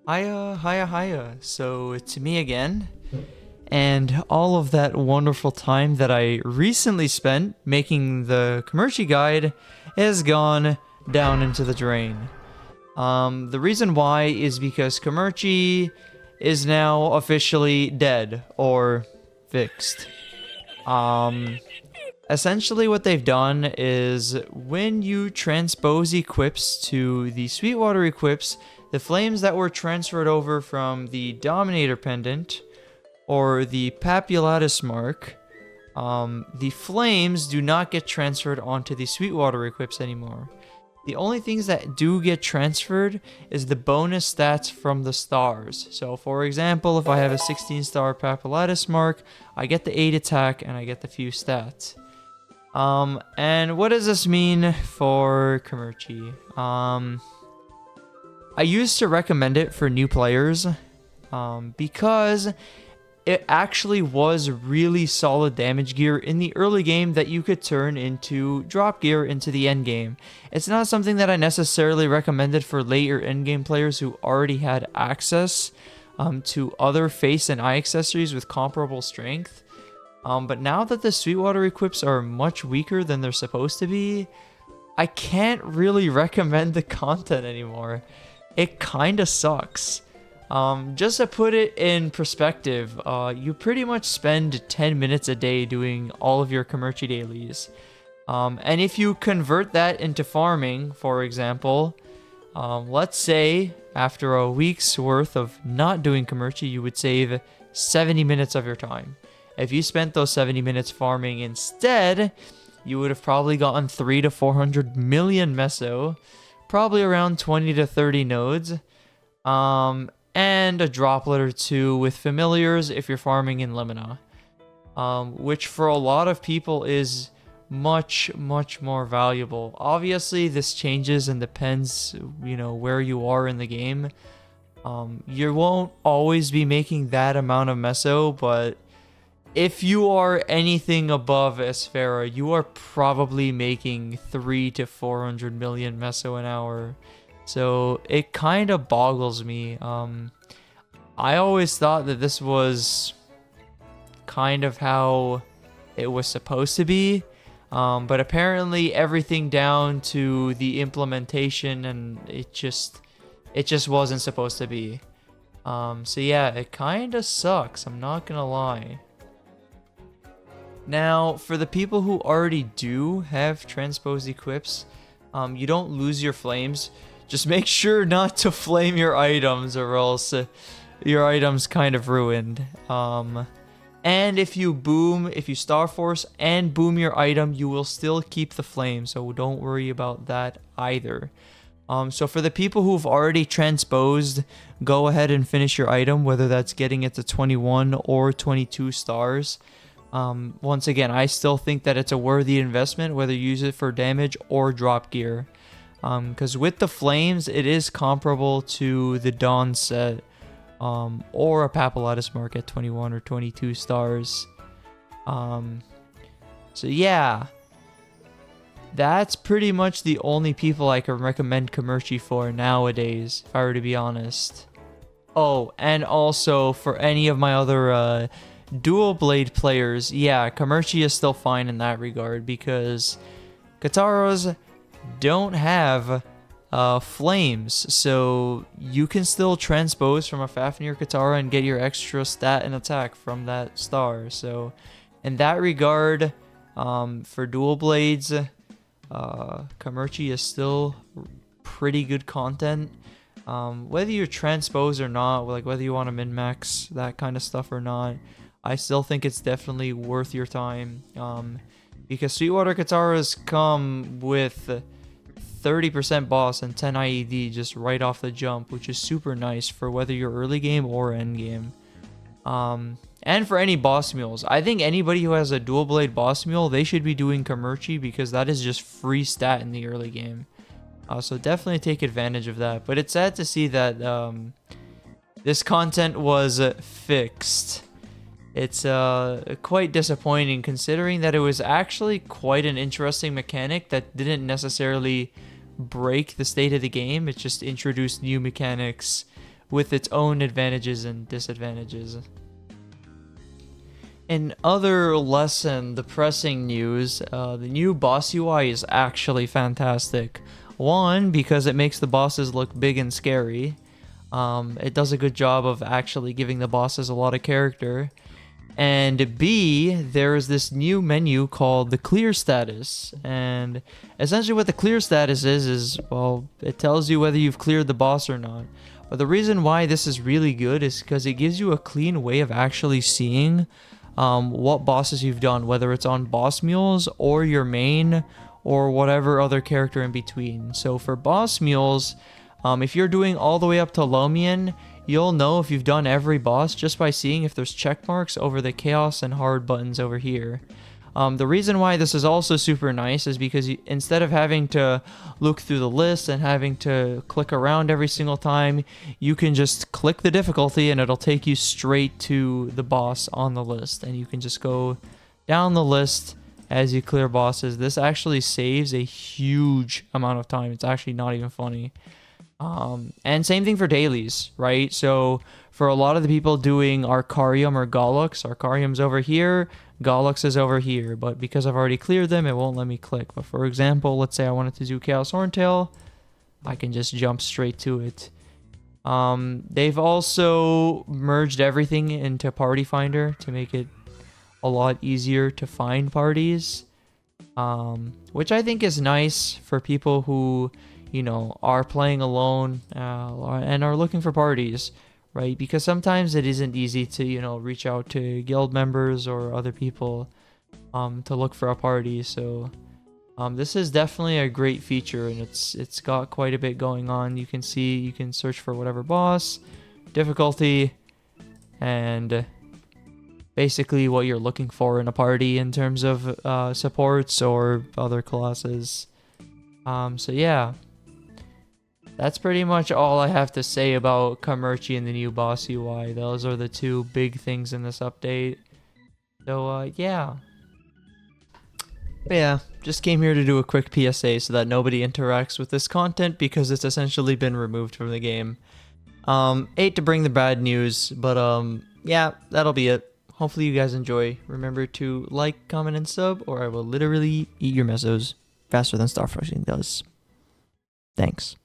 Hiya. So it's me again, and all of that wonderful time that I recently spent making the Commerci guide has gone down into the drain. The reason why is because Commerci is now officially dead or fixed. Um, Essentially what they've done is when you transpose equips to the Sweetwater equips, the flames that were transferred over from the Dominator pendant or the Papulatus mark, the flames do not get transferred onto the Sweetwater equips anymore. The only things that do get transferred is the bonus stats from the stars. So for example, if I have a 16-star Papulatus mark, I get the 8 attack and I get the few stats. And what does this mean for Commerci? I used to recommend it for new players, because it actually was really solid damage gear in the early game that you could turn into drop gear into the end game. It's not something that I necessarily recommended for later end game players who already had access to other face and eye accessories with comparable strength. But now that the Sweetwater equips are much weaker than they're supposed to be, I can't really recommend the content anymore. It kinda sucks. Just to put it in perspective, you pretty much spend 10 minutes a day doing all of your Commerci dailies. And if you convert that into farming, for example, let's say after a week's worth of not doing Commerci, you would save 70 minutes of your time. If you spent those 70 minutes farming instead, you would have probably gotten 300 to 400 million meso, probably around 20 to 30 nodes, and a droplet or two with familiars if you're farming in Limina, which for a lot of people is much more valuable. Obviously, this changes and depends, where you are in the game. You won't always be making that amount of meso, but if you are anything above Esfera, you are probably making 300 to 400 million meso an hour. So it kind of boggles me. I always thought that this was kind of how it was supposed to be. But apparently everything down to the implementation and it just wasn't supposed to be. So yeah, it kind of sucks. I'm not gonna lie. Now, for the people who already do have transposed equips, you don't lose your flames. Just make sure not to flame your items or else your item's kind of ruined. And if you Star Force and boom your item, you will still keep the flame, so don't worry about that either. So for the people who've already transposed, go ahead and finish your item, whether that's getting it to 21 or 22 stars. Once again, I still think that it's a worthy investment, whether you use it for damage or drop gear. Because with the flames, it is comparable to the Dawn set, or a Papulatus mark at 21 or 22 stars. So yeah, that's pretty much the only people I can recommend Commerci for nowadays, if I were to be honest. Oh, and also for any of my other dual blade players, yeah, Commerci is still fine in that regard because Kataras don't have flames, so you can still transpose from a Fafnir Katara and get your extra stat and attack from that star. So in that regard, for dual blades, Commerci is still pretty good content. Whether you transpose or not, like whether you want to min-max that kind of stuff or not, I still think it's definitely worth your time, because Sweetwater Kataras come with 30% boss and 10 IED just right off the jump, which is super nice for whether you're early game or end game. And for any boss mules, I think anybody who has a dual blade boss mule, they should be doing Commerci because that is just free stat in the early game. So definitely take advantage of that. But it's sad to see that this content was fixed. It's quite disappointing considering that it was actually quite an interesting mechanic that didn't necessarily break the state of the game. It just introduced new mechanics with its own advantages and disadvantages. In other less than depressing news, the new boss UI is actually fantastic. One, because it makes the bosses look big and scary. It does a good job of actually giving the bosses a lot of character. And B, there is this new menu called the clear status. And essentially what the clear status is, well, it tells you whether you've cleared the boss or not. But the reason why this is really good is because it gives you a clean way of actually seeing what bosses you've done, whether it's on boss mules or your main or whatever other character in between. So for boss mules, if you're doing all the way up to Lomian, you'll know if you've done every boss just by seeing if there's check marks over the chaos and hard buttons over here. The reason why this is also super nice is because instead of having to look through the list and having to click around every single time, you can just click the difficulty and it'll take you straight to the boss on the list. And you can just go down the list as you clear bosses. This actually saves a huge amount of time. It's actually not even funny. And same thing for dailies, right? So for a lot of the people doing Arcarium or Gollux, Arcarium's over here, Gollux is over here, but because I've already cleared them, it won't let me click. But for example, let's say I wanted to do Chaos Horntail, I can just jump straight to it. They've also merged everything into Party Finder to make it a lot easier to find parties, which I think is nice for people who, you know, are playing alone and are looking for parties, right? Because sometimes it isn't easy to, you know, reach out to guild members or other people to look for a party. So this is definitely a great feature, and it's got quite a bit going on. You can see, you can search for whatever boss, difficulty, and basically what you're looking for in a party in terms of supports or other classes. So yeah. That's pretty much all I have to say about Commerci and the new boss UI. Those are the two big things in this update. So, yeah. But yeah, just came here to do a quick PSA so that nobody interacts with this content because it's essentially been removed from the game. Hate to bring the bad news, but yeah, that'll be it. Hopefully you guys enjoy. Remember to like, comment, and sub, or I will literally eat your mesos faster than Starfrushing does. Thanks.